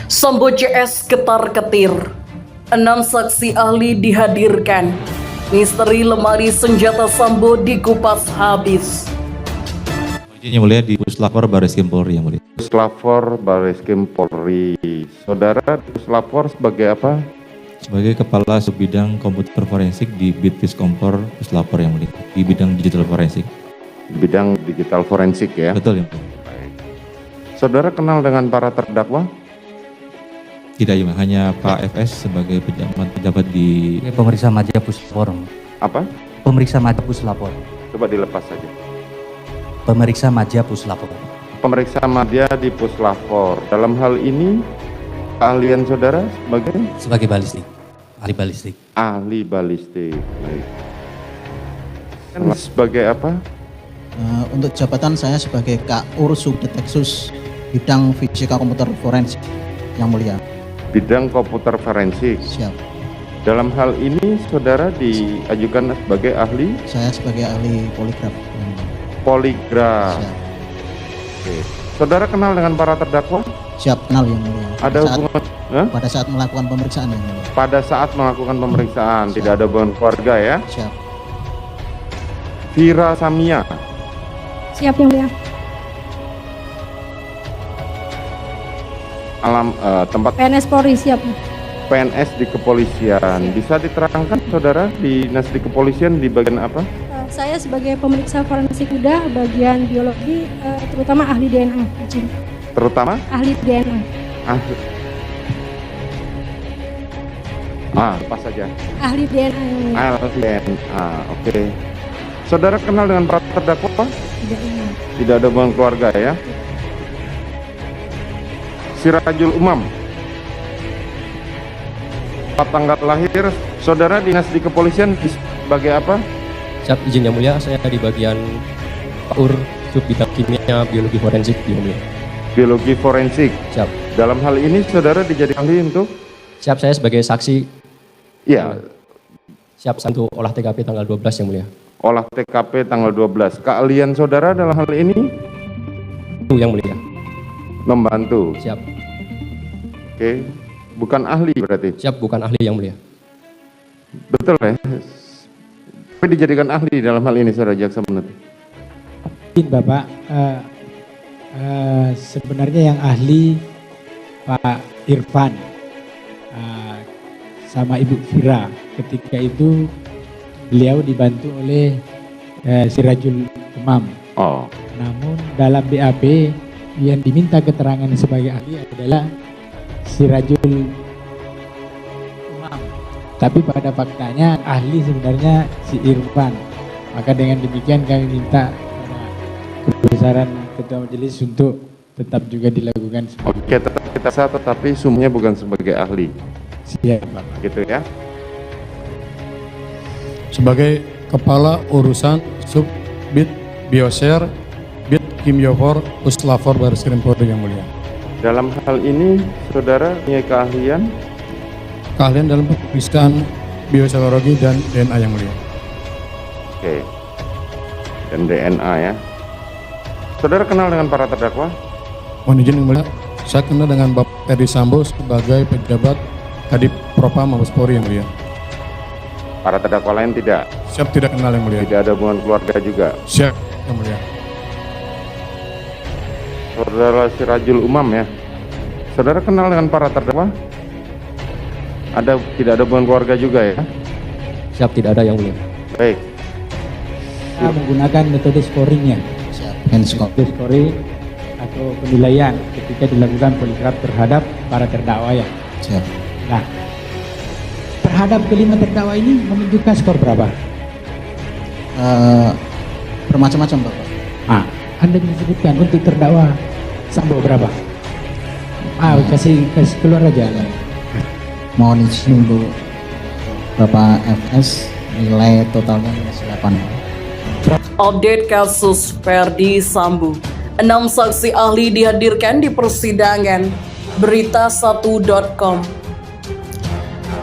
Sambo CS ketar-ketir. 6 saksi ahli dihadirkan. Misteri lemari senjata Sambo dikupas habis. Yang mulia di Puslapor Barreskrim Polri yang mulia. Puslapor Barreskrim Polri. Saudara Puslapor sebagai apa? Sebagai Kepala Subbidang Komputer Forensik di Bitkes Kompor Puslapor yang mulia. Di bidang digital forensik. Bidang digital forensik ya? Betul yang mulia. Saudara kenal dengan para terdakwa? Tidak ya, hanya Pak FS sebagai pejabat di Pemeriksa Madya Puslapor. Apa? Pemeriksa Madya Puslapor. Coba dilepas saja. Pemeriksa Madya Puslapor. Pemeriksa Madya di Puslapor. Dalam hal ini keahlian saudara Sebagai balistik. Ahli balistik. ahli balistik. Baik. Dan sebagai apa? Untuk jabatan saya sebagai K.Ur. Subdeteksus Bidang Fisika Komputer Forensik yang mulia. Bidang komputer forensik. Siap. Dalam hal ini saudara diajukan sebagai ahli Saya sebagai ahli poligraf. poligraf. Siap. Oke. Saudara kenal dengan para terdakwa? Siap, kenal yang mulia. Ada hubungan? Pada saat melakukan pemeriksaan yang mulia. Pada saat melakukan pemeriksaan, Siap. tidak ada hubungan keluarga ya? Siap. Vira Samia. Siap yang mulia. Tempat PNS Polri siap. PNS di kepolisian. Bisa diterangkan saudara dinas di kepolisian di bagian apa? Saya sebagai pemeriksa forensik kuda bagian biologi, terutama ahli DNA. Izin. Terutama Ahli DNA. Lepas saja. Ahli DNA yang mulia. LDNA. Oke. Saudara kenal dengan para terdakwa? Tidak ini. Tidak ada hubungan keluarga ya? Sirajul Umam. Tanggal lahir saudara dinas di kepolisian sebagai apa? Siap, izin yang mulia, saya di bagian PAUR Subbidang Kimia Biologi Forensik yang mulia. Biologi forensik. Siap. Dalam hal ini saudara dijadikan ahli untuk? Siap, saya sebagai saksi. Iya. Siap, untuk olah TKP tanggal 12 yang mulia. Olah TKP tanggal 12. Keahlian saudara dalam hal ini? Itu yang mulia. Membantu. Siap. Oke. Bukan ahli berarti? Siap, bukan ahli yang mulia. Betul ya? Tapi dijadikan ahli dalam hal ini saudara jaksa penuntut. Bapak, sebenarnya yang ahli Pak Irfan sama Ibu Vira. Ketika itu beliau dibantu oleh Sirajul Umam. Oh. Namun dalam BAP yang diminta keterangan sebagai ahli adalah Sirajul Umam. Tapi pada faktanya ahli sebenarnya si Irfan. Maka dengan demikian kami minta kebesaran Ketua Majelis untuk tetap juga dilakukan sebagai Oke, tetap kita sah tetapi sumnya bukan sebagai ahli. siap Bapak. Gitu ya. Sebagai Kepala Urusan Sub Bid Bioser Bid Kimiofor Puslapor Barreskrim Polri yang mulia. Dalam hal ini saudara punya keahlian? Keahlian dalam pemeriksaan bioteknologi dan DNA yang mulia. Oke. Dan DNA ya. Saudara kenal dengan para terdakwa? Mohon izin yang mulia, saya kenal dengan Bapak Ferdi Sambo sebagai pejabat Kadif Propam Mabes Polri yang mulia. Para terdakwa lain tidak? Siap, tidak kenal yang mulia. Tidak ada hubungan keluarga juga? Siap yang mulia. Saudara Sirajul Umam ya. Saudara kenal dengan para terdakwa? Tidak ada hubungan keluarga juga ya? Siap, tidak ada yang mulia. Baik. Kita menggunakan metode scoringnya. Siap. Handscope. Metode scoring atau penilaian ketika dilakukan poligraf terhadap para terdakwa ya. Siap. Nah, terhadap kelima terdakwa ini menunjukkan skor berapa? Bermacam-macam Bapak. Anda bisa sebutkan untuk terdakwa Sambo berapa? Kasih keluar aja. Mohon izin untuk Bapak FS nilai totalnya 8. Update kasus Ferdi Sambo. 6 saksi ahli dihadirkan di persidangan. Berita1.com.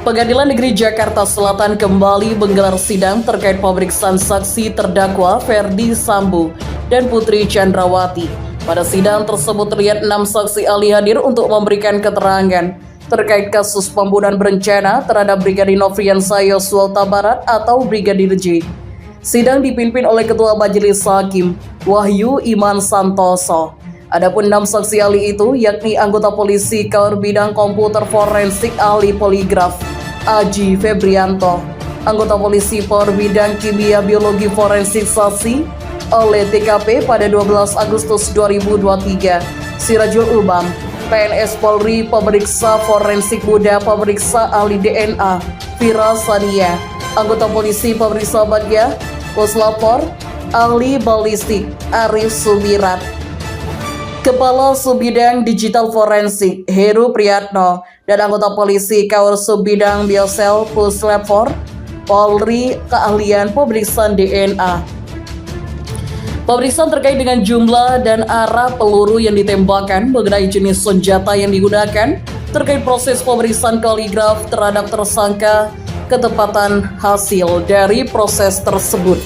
Pengadilan Negeri Jakarta Selatan kembali menggelar sidang terkait pemeriksaan saksi terdakwa Ferdi Sambo dan Putri Chandrawati Pada sidang tersebut terlihat 6 saksi ahli hadir untuk memberikan keterangan terkait kasus pembunuhan berencana terhadap Brigadir Nofriansah Yosua Huta Barat atau Brigadir J. Sidang dipimpin oleh Ketua Majelis Hakim Wahyu Iman Santoso. Adapun 6 saksi ahli itu yakni anggota polisi Kaur Bidang Komputer Forensik Ahli Poligraf Aji Febrianto, anggota polisi Kaur Bidang Kimia Biologi Forensik Saksi oleh TKP pada 12 Agustus 2023 Sirajul Umam, PNS Polri Pemeriksa Forensik Muda Pemeriksa Ahli DNA Vira Sania, anggota polisi Pemeriksa Badya Puslapor Ahli Balistik Arif Sumirat, Kepala Subbidang Digital Forensik Heru Priyatno, dan anggota polisi Kaur Subbidang Biosel Puslapor Polri Keahlian Pemeriksaan DNA. Pemeriksaan terkait dengan jumlah dan arah peluru yang ditembakkan, mengenai jenis senjata yang digunakan, terkait proses pemeriksaan poligraf terhadap tersangka, ketepatan hasil dari proses tersebut.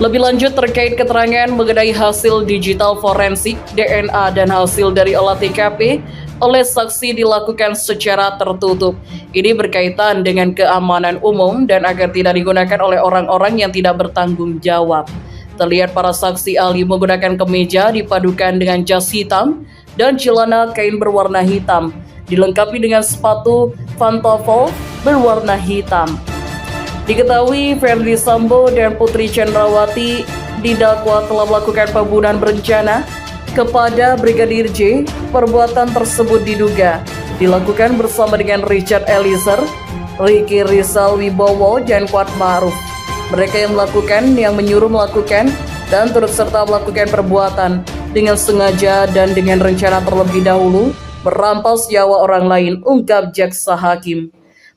Lebih lanjut terkait keterangan mengenai hasil digital forensik, DNA, dan hasil dari olah TKP oleh saksi dilakukan secara tertutup. Ini berkaitan dengan keamanan umum dan agar tidak digunakan oleh orang-orang yang tidak bertanggung jawab. Terlihat para saksi ahli menggunakan kemeja dipadukan dengan jas hitam dan celana kain berwarna hitam, dilengkapi dengan sepatu pantofel berwarna hitam. Diketahui Ferdi Sambo dan Putri Chandrawati didakwa telah melakukan pembunuhan berencana kepada Brigadir J. Perbuatan tersebut diduga dilakukan bersama dengan Richard Eliezer, Ricky Rizal Wibowo, dan Kuat Ma'ruf. Mereka yang menyuruh melakukan dan turut serta melakukan perbuatan dengan sengaja dan dengan rencana terlebih dahulu merampas nyawa orang lain, ungkap jaksa hakim.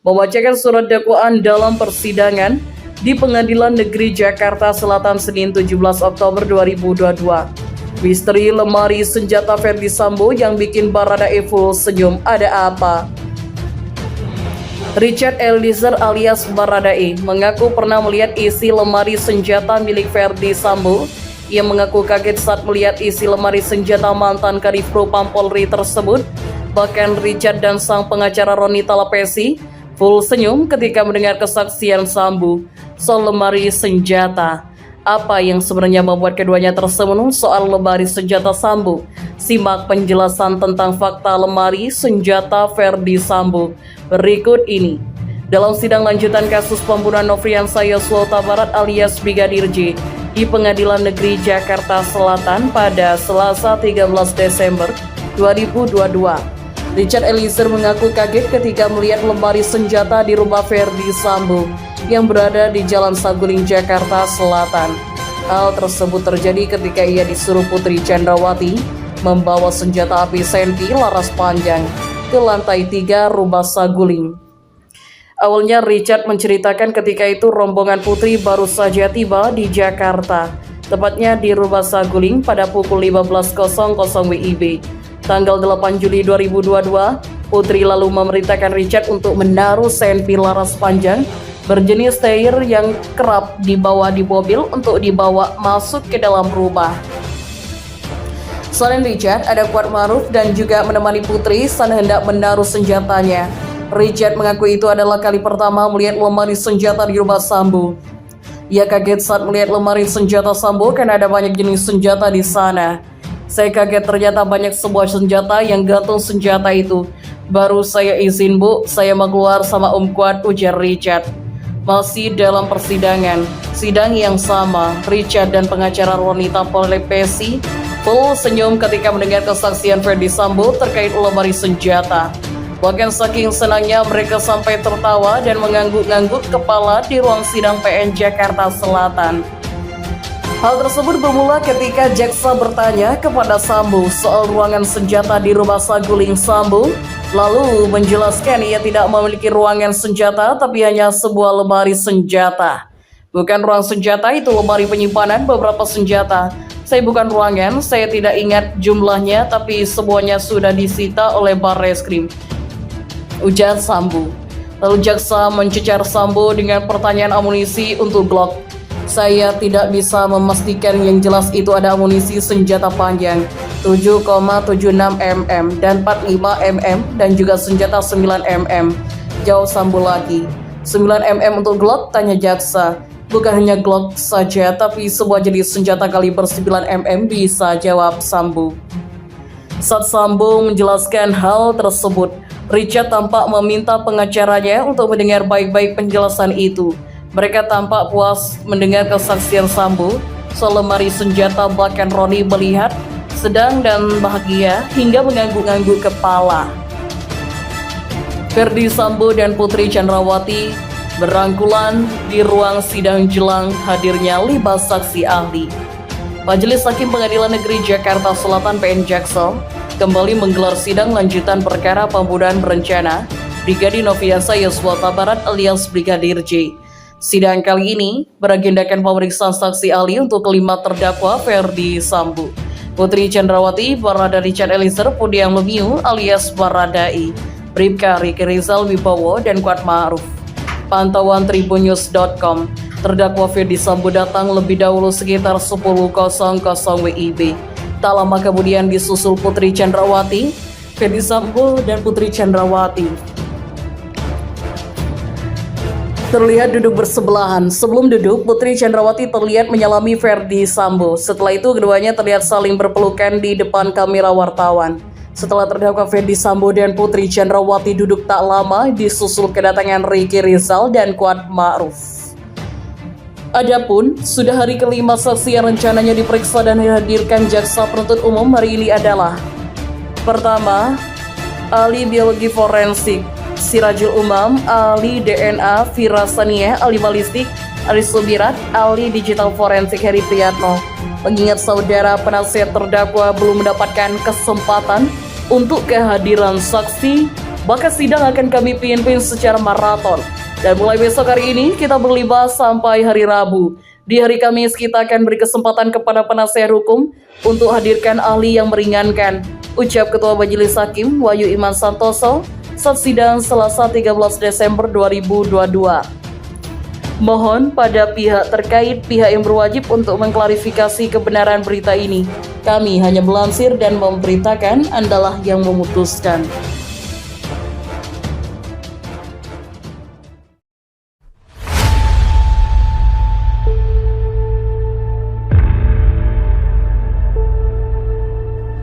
Membacakan surat dakwaan dalam persidangan di Pengadilan Negeri Jakarta Selatan Senin 17 Oktober 2022. Misteri lemari senjata Ferdi Sambo yang bikin Baradae full senyum, ada apa? Richard Eliezer alias Baradae mengaku pernah melihat isi lemari senjata milik Ferdi Sambo. Ia mengaku kaget saat melihat isi lemari senjata mantan Kadif Propam Polri tersebut. Bahkan Richard dan sang pengacara Roni Talapesi full senyum ketika mendengar kesaksian Sambo soal lemari senjata. Apa yang sebenarnya membuat keduanya tersenyum soal lemari senjata Sambo? Simak penjelasan tentang fakta lemari senjata Ferdi Sambo berikut ini. Dalam sidang lanjutan kasus pembunuhan Nofriansah Yosua Huta Barat alias Brigadir J di Pengadilan Negeri Jakarta Selatan pada Selasa 13 Desember 2022. Richard Eliezer mengaku kaget ketika melihat lemari senjata di rumah Ferdi Sambo yang berada di Jalan Saguling, Jakarta Selatan. Hal tersebut terjadi ketika ia disuruh Putri Chandrawati membawa senjata api senti laras panjang ke lantai 3 rumah Saguling. Awalnya Richard menceritakan ketika itu rombongan Putri baru saja tiba di Jakarta, tepatnya di rumah Saguling pada pukul 15.00 WIB. Tanggal 8 Juli 2022, Putri lalu memerintahkan Richard untuk menaruh senpi laras panjang berjenis Steyr yang kerap dibawa di mobil untuk dibawa masuk ke dalam rumah. Selain Richard, ada Kuat Ma'ruf dan juga menemani Putri saat hendak menaruh senjatanya. Richard mengaku itu adalah kali pertama melihat lemari senjata di rumah Sambo. Ia kaget saat melihat lemari senjata Sambo karena ada banyak jenis senjata di sana. Saya kaget ternyata banyak sebuah senjata yang gantung senjata itu. Baru saya izin bu, saya mau keluar sama Kuat, ujar Richard. Masih dalam persidangan, sidang yang sama, Richard dan pengacara Roni Talapesi full senyum ketika mendengar kesaksian Ferdi Sambo terkait lemari senjata. Bahkan saking senangnya mereka sampai tertawa dan mengangguk-angguk kepala di ruang sidang PN Jakarta Selatan. Hal tersebut bermula ketika jaksa bertanya kepada Sambo soal ruangan senjata di rumah Saguling. Sambo lalu menjelaskan ia tidak memiliki ruangan senjata tapi hanya sebuah lemari senjata. Bukan ruang senjata, itu lemari penyimpanan beberapa senjata. Saya bukan ruangan, saya tidak ingat jumlahnya, tapi semuanya sudah disita oleh Barreskrim, ujar Sambo. Lalu jaksa mencecar Sambo dengan pertanyaan amunisi untuk Glock. Saya tidak bisa memastikan, yang jelas itu ada amunisi senjata panjang. 7,76 mm dan 45 mm dan juga senjata 9 mm. Jawab Sambo lagi. 9 mm untuk Glock, tanya jaksa. Bukan hanya Glock saja, tapi sebuah jenis senjata kaliber 9 mm bisa, jawab Sambo. Saat Sambo menjelaskan hal tersebut, Richard tampak meminta pengacaranya untuk mendengar baik-baik penjelasan itu. Mereka tampak puas mendengar kesaksian Sambo soal lemari senjata, bahkan Roni melihat sedang dan bahagia hingga mengangguk-angguk kepala. Ferdi Sambo dan Putri Chandrawati berangkulan di ruang sidang jelang hadirnya 5 saksi ahli. Majelis Hakim Pengadilan Negeri Jakarta Selatan PN Jaksel kembali menggelar sidang lanjutan perkara pembunuhan berencana Brigadir Nofriansah Yosua Huta Barat alias Brigadir J. Sidang kali ini beragendakan pemeriksaan saksi ahli untuk kelima terdakwa Ferdi Sambo, Putri Chandrawati, Barada Richard Eliezer Pudiang Lumiu alias Baradai, Bribka Riki Rizal Wibowo, dan Kuat Ma'ruf. Pantauan tribunnews.com, terdakwa Ferdi Sambo datang lebih dahulu sekitar 10.00 WIB. Tak lama kemudian disusul Putri Chandrawati, Ferdi Sambo, dan Putri Chandrawati terlihat duduk bersebelahan. Sebelum duduk, Putri Chandrawati terlihat menyalami Ferdi Sambo. Setelah itu keduanya terlihat saling berpelukan di depan kamera wartawan. Setelah terdakwa Ferdi Sambo dan Putri Chandrawati duduk tak lama, disusul kedatangan Riki Rizal dan Kuat Ma'ruf. Adapun sudah hari kelima saksi yang rencananya diperiksa dan dihadirkan jaksa penuntut umum hari ini adalah: pertama, ahli biologi forensik Sirajul Umam, ahli DNA Firasaniah, ahli balistik Aris Subirat, ahli digital forensik Heri Priyatno. Mengingat saudara penasihat terdakwa belum mendapatkan kesempatan untuk kehadiran saksi, maka sidang akan kami pimpin secara maraton. Dan mulai besok hari ini kita berlibas sampai hari Rabu. Di hari Kamis kita akan beri kesempatan kepada penasihat hukum untuk hadirkan ahli yang meringankan, ucap Ketua Majelis Hakim Wahyu Iman Santoso saat sidang Selasa 13 Desember 2022. Mohon pada pihak terkait, pihak yang berwajib untuk mengklarifikasi kebenaran berita ini. Kami hanya melansir dan memberitakan, Andalah yang memutuskan.